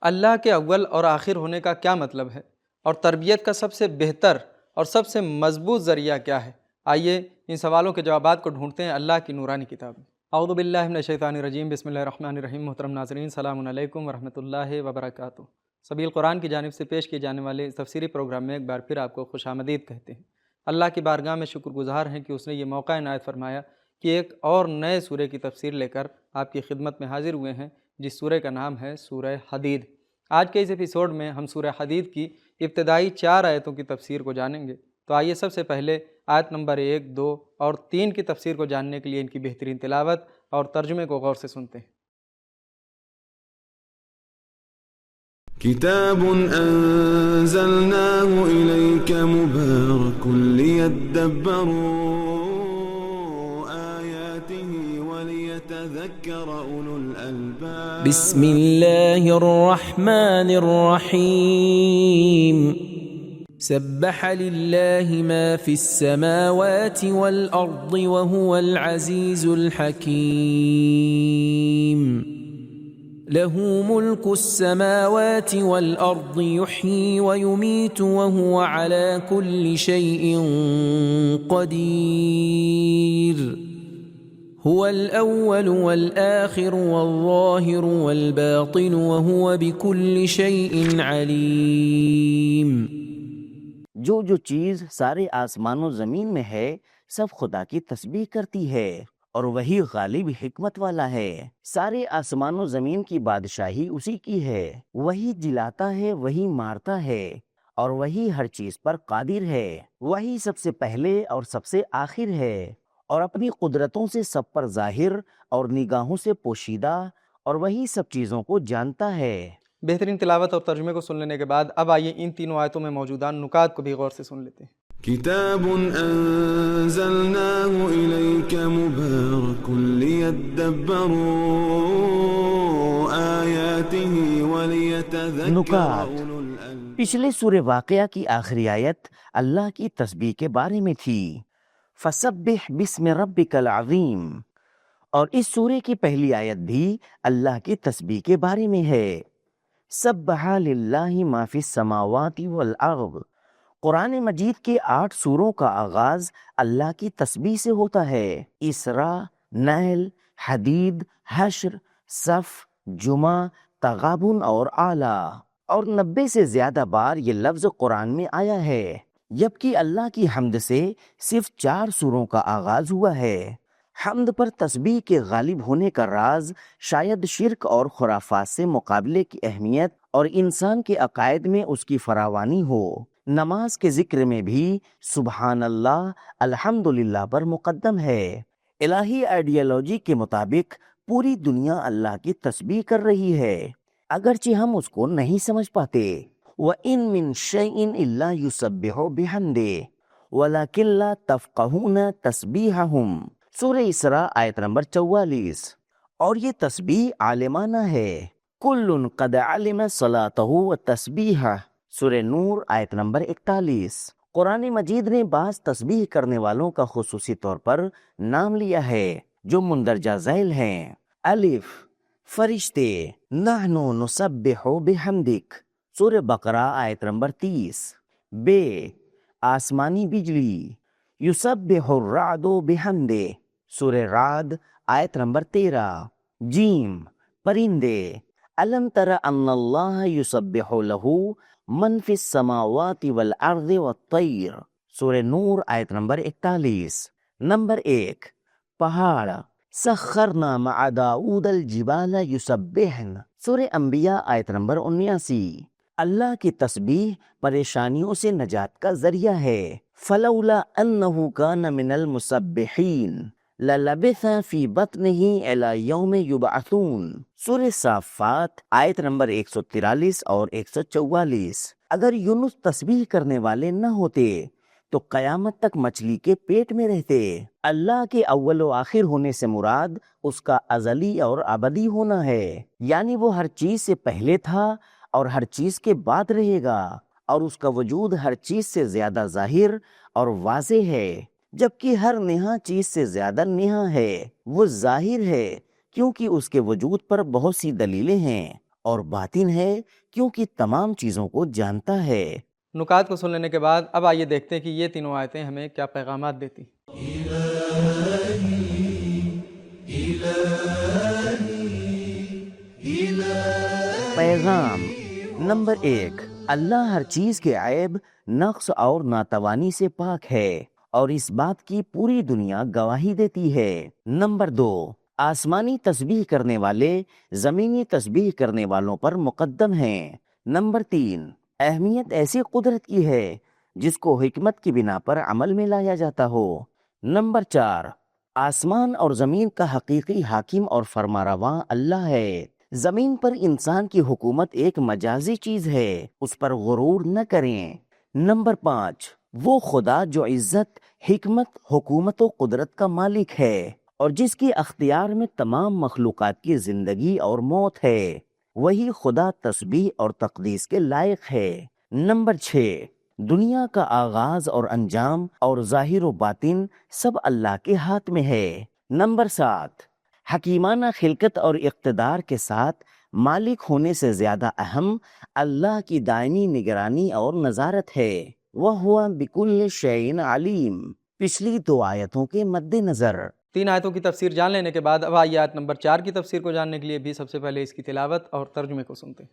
اللہ کے اول اور آخر ہونے کا کیا مطلب ہے، اور تربیت کا سب سے بہتر اور سب سے مضبوط ذریعہ کیا ہے؟ آئیے ان سوالوں کے جوابات کو ڈھونڈتے ہیں اللہ کی نورانی کتاب میں۔ اعوذ باللہ من الشیطان الرجیم، بسم اللہ الرحمن الرحیم۔ محترم ناظرین، السلام علیکم ورحمۃ اللہ وبرکاتہ۔ سبیل قرآن کی جانب سے پیش کیے جانے والے اس تفسیری پروگرام میں ایک بار پھر آپ کو خوش آمدید کہتے ہیں۔ اللہ کی بارگاہ میں شکر گزار ہیں کہ اس نے یہ موقع عنایت فرمایا کہ ایک اور نئے سورے کی تفسیر لے کر آپ کی خدمت میں حاضر ہوئے ہیں، جس سورے کا نام ہے سورہ حدید۔ آج کے اس ایپیسوڈ میں ہم سورہ حدید کی ابتدائی 4 آیتوں کی تفسیر کو جانیں گے۔ تو آئیے سب سے پہلے آیت نمبر 1، 2 اور 3 کی تفسیر کو جاننے کے لیے ان کی بہترین تلاوت اور ترجمے کو غور سے سنتے ہیں۔ کتاب انزلناه الیک مبارک لیدبروا آیاته ولیتذکر اولو الالباب۔ بسم اللہ الرحمن الرحیم۔ سبح للہ ما فی السماوات والارض وهو العزیز الحکیم۔ له ملك السماوات والأرض يحيي ويميت وهو على كل شيء قدير هو الأول والآخر والظاهر والباطن وهو بكل شيء عليم۔ جو چیز سارے آسمان و زمین میں ہے سب خدا کی تسبیح کرتی ہے، اور وہی غالب حکمت والا ہے۔ سارے آسمان و زمین کی بادشاہی اسی کی ہے، وہی جلاتا ہے، وہی مارتا ہے، اور وہی ہر چیز پر قادر ہے۔ وہی سب سے پہلے اور سب سے آخر ہے، اور اپنی قدرتوں سے سب پر ظاہر اور نگاہوں سے پوشیدہ، اور وہی سب چیزوں کو جانتا ہے۔ بہترین تلاوت اور ترجمے کو سن لینے کے بعد اب آئیے ان تینوں آیتوں میں موجودہ نکات کو بھی غور سے سن لیتے ہیں۔ کتاب انزلناه الیک مبارک لیدبروا آیاته ولیتذکر نکات۔ اولو الالباب۔ پچھلے سورہ واقعہ کی آخری آیت اللہ کی تسبیح کے بارے میں تھی، فسبح بسم ربک العظیم، اور اس سورے کی پہلی آیت بھی اللہ کی تسبیح کے بارے میں ہے۔ سبح للہ ما فی السماوات والارض۔ قرآن مجید کے 8 سوروں کا آغاز اللہ کی تسبیح سے ہوتا ہے۔ اسراء، نحل، حدید، حشر، صف، جمعہ، تغابن اور اعلیٰ، اور 90 سے زیادہ بار یہ لفظ قرآن میں آیا ہے، جبکہ اللہ کی حمد سے صرف 4 سوروں کا آغاز ہوا ہے۔ حمد پر تسبیح کے غالب ہونے کا راز شاید شرک اور خرافات سے مقابلے کی اہمیت اور انسان کے عقائد میں اس کی فراوانی ہو۔ نماز کے ذکر میں بھی سبحان اللہ، الحمدللہ پر مقدم ہے۔ الہی آئیڈیالوجی کے مطابق پوری دنیا اللہ کی تسبیح کر رہی ہے، اگرچہ ہم اس کو نہیں سمجھ پاتے۔ وَإِن مِّن شَيْءٍ إِلَّا يُسَبِّحُ بِحَمْدِهِ وَلَكِن لَّا تَفْقَهُونَ تَسْبِيحَهُمْ۔ سورہ اسراء آیت نمبر 44۔ اور یہ تسبیح عالمانہ ہے۔ كُلٌّ قَدْ عَلِمَ صَلَاتَهُ وَتَسْبِيحَهُ۔ سورہ نور آیت نمبر 41۔ قرآن مجید نے بعض تسبیح کرنے والوں کا خصوصی طور پر نام لیا ہے جو مندرجہ ذیل ہیں۔ الف، فرشتے، نحن نسبح بحمدک، سورہ بقرہ آیت نمبر 30۔ بے، آسمانی بجلی، یسبح الرعد بحمدہ، سورہ رعد آیت نمبر 13۔ جیم، پرندے، الم تر ان اللہ یسبح لہ من فی السماوات والارض والطیر، سورہ نور آیت نمبر 41۔ نمبر 1، پہاڑ، سخرنا مع داؤد الجبال یسبحن، سورہ انبیاء آیت نمبر 79۔ اللہ کی تسبیح پریشانیوں سے نجات کا ذریعہ ہے۔ فلولا انہ کان من المسبحین للبث فی بطنہ الی یوم یبعثون، سورہ صافات آیت نمبر 143 اور 144۔ اگر یونس تسبیح کرنے والے نہ ہوتے تو قیامت تک مچھلی کے پیٹ میں رہتے۔ اللہ کے اول و آخر ہونے سے مراد اس کا ازلی اور ابدی ہونا ہے، یعنی وہ ہر چیز سے پہلے تھا اور ہر چیز کے بعد رہے گا، اور اس کا وجود ہر چیز سے زیادہ ظاہر اور واضح ہے، جبکہ ہر نہاں چیز سے زیادہ نہاں ہے۔ وہ ظاہر ہے کیونکہ اس کے وجود پر بہت سی دلیلیں ہیں، اور باطن ہے کیونکہ تمام چیزوں کو جانتا ہے۔ نکات کو سن لینے کے بعد اب آئیے دیکھتے ہیں کہ یہ تینوں آیتیں ہمیں کیا پیغامات دیتی ہیں۔ پیغام نمبر 1، اللہ ہر چیز کے عیب، نقص اور ناتوانی سے پاک ہے اور اس بات کی پوری دنیا گواہی دیتی ہے۔ نمبر 2، آسمانی تسبیح کرنے والے زمینی تسبیح کرنے والوں پر مقدم ہیں۔ نمبر 3، اہمیت ایسی قدرت کی ہے جس کو حکمت کی بنا پر عمل میں لایا جاتا ہو۔ نمبر 4، آسمان اور زمین کا حقیقی حاکم اور فرمانرواں اللہ ہے۔ زمین پر انسان کی حکومت ایک مجازی چیز ہے، اس پر غرور نہ کریں۔ نمبر 5، وہ خدا جو عزت، حکمت، حکومت و قدرت کا مالک ہے اور جس کی اختیار میں تمام مخلوقات کی زندگی اور موت ہے، وہی خدا تسبیح اور تقدیس کے لائق ہے۔ نمبر 6، دنیا کا آغاز اور انجام اور ظاہر و باطن سب اللہ کے ہاتھ میں ہے۔ نمبر 7، حکیمانہ خلقت اور اقتدار کے ساتھ مالک ہونے سے زیادہ اہم اللہ کی دائمی نگرانی اور نظارت ہے۔ وَهُوَ بِكُلِّ شَيْءٍ عَلِيمٌ، پچھلی 2 آیتوں کے مد نظر۔ 3 آیتوں کی تفسیر جان لینے کے بعد اب آئیے آیت نمبر 4 کی تفسیر کو جاننے کے لیے بھی سب سے پہلے اس کی تلاوت اور ترجمے کو سنتے ہیں۔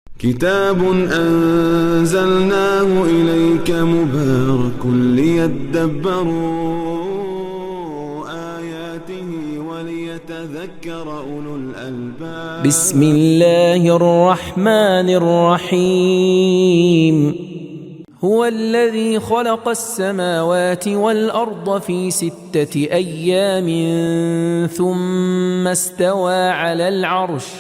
كتاب أنزلناه إليك مبارك ليدبروا آياته وليتذكر أولو الألباب بسم الله الرحمن الرحيم هو الذي خلق السماوات والأرض في 6 أيام ثم استوى على العرش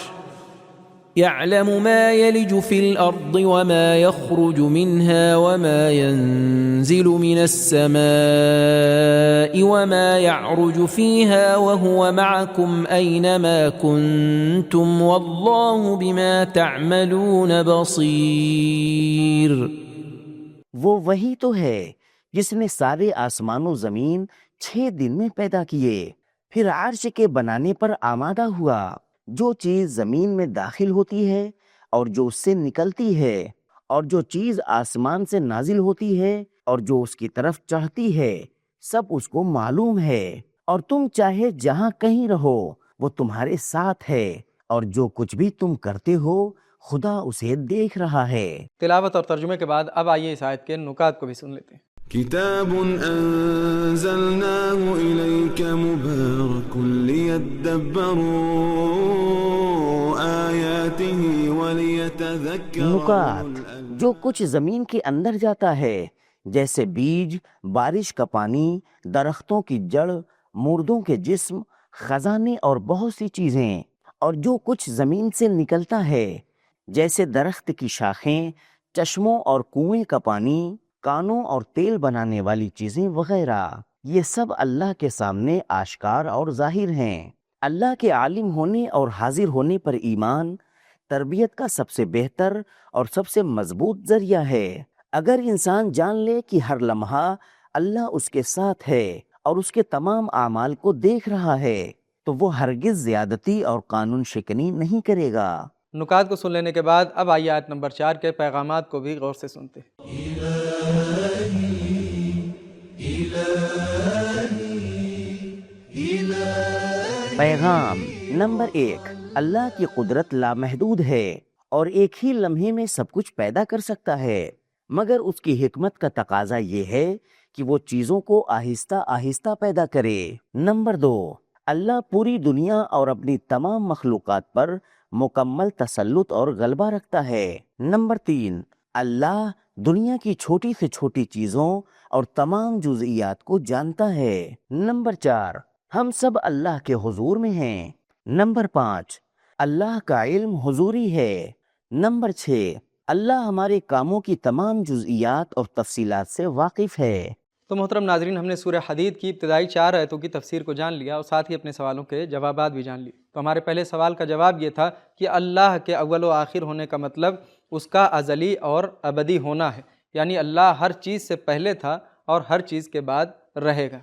يعلم ما يلج في الأرض وما يخرج منها وما ينزل من السماء وما يعرج فيها وهو معكم أينما كنتم والله بما تعملون بصير۔ وہ وہی تو ہے جس نے سارے آسمان و زمین 6 دن میں پیدا کیے، پھر عرش کے بنانے پر آمادہ ہوا۔ جو چیز زمین میں داخل ہوتی ہے اور جو اس سے نکلتی ہے، اور جو چیز آسمان سے نازل ہوتی ہے اور جو اس کی طرف چڑھتی ہے، سب اس کو معلوم ہے۔ اور تم چاہے جہاں کہیں رہو، وہ تمہارے ساتھ ہے، اور جو کچھ بھی تم کرتے ہو خدا اسے دیکھ رہا ہے۔ تلاوت اور ترجمے کے بعد اب آئیے اس آیت کے نکات کو بھی سن لیتے ہیں۔ كتاب أنزلناه إليك مبارك ليدبروا آياته وليتذكر نکات، جو کچھ زمین کے اندر جاتا ہے جیسے بیج، بارش کا پانی، درختوں کی جڑ، مردوں کے جسم، خزانے اور بہت سی چیزیں، اور جو کچھ زمین سے نکلتا ہے جیسے درخت کی شاخیں، چشموں اور کنویں کا پانی، کانوں اور تیل بنانے والی چیزیں وغیرہ، یہ سب اللہ کے سامنے آشکار اور ظاہر ہیں۔ اللہ کے عالم ہونے اور حاضر ہونے پر ایمان تربیت کا سب سے بہتر اور سب سے مضبوط ذریعہ ہے۔ اگر انسان جان لے کہ ہر لمحہ اللہ اس کے ساتھ ہے اور اس کے تمام اعمال کو دیکھ رہا ہے تو وہ ہرگز زیادتی اور قانون شکنی نہیں کرے گا۔ نکات کو سن لینے کے بعد اب آئیے آیت نمبر 4 کے پیغامات کو بھی غور سے سنتے ہیں۔ پیغام نمبر 1، اللہ کی قدرت لامحدود ہے اور ایک ہی لمحے میں سب کچھ پیدا کر سکتا ہے، مگر اس کی حکمت کا تقاضا یہ ہے کہ وہ چیزوں کو آہستہ آہستہ پیدا کرے۔ نمبر 2، اللہ پوری دنیا اور اپنی تمام مخلوقات پر مکمل تسلط اور غلبہ رکھتا ہے۔ نمبر 3، اللہ دنیا کی چھوٹی سے چھوٹی چیزوں اور تمام جزئیات کو جانتا ہے۔ نمبر 4، ہم سب اللہ کے حضور میں ہیں۔ نمبر 5، اللہ کا علم حضوری ہے۔ نمبر 6، اللہ ہمارے کاموں کی تمام جزئیات اور تفصیلات سے واقف ہے۔ تو محترم ناظرین، ہم نے سورہ حدید کی ابتدائی 4 آیتوں کی تفسیر کو جان لیا اور ساتھ ہی اپنے سوالوں کے جوابات بھی جان لیے۔ تو ہمارے پہلے سوال کا جواب یہ تھا کہ اللہ کے اول و آخر ہونے کا مطلب اس کا ازلی اور ابدی ہونا ہے، یعنی اللہ ہر چیز سے پہلے تھا اور ہر چیز کے بعد رہے گا۔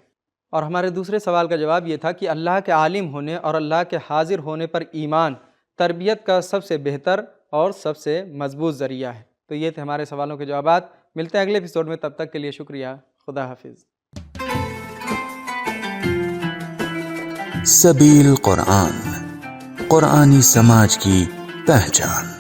اور ہمارے دوسرے سوال کا جواب یہ تھا کہ اللہ کے عالم ہونے اور اللہ کے حاضر ہونے پر ایمان تربیت کا سب سے بہتر اور سب سے مضبوط ذریعہ ہے۔ تو یہ تھے ہمارے سوالوں کے جوابات۔ ملتے ہیں اگلے ایپیسوڈ میں، تب تک کے لیے شکریہ، خدا حافظ۔ سبیل قرآن، قرآنی سماج کی پہچان۔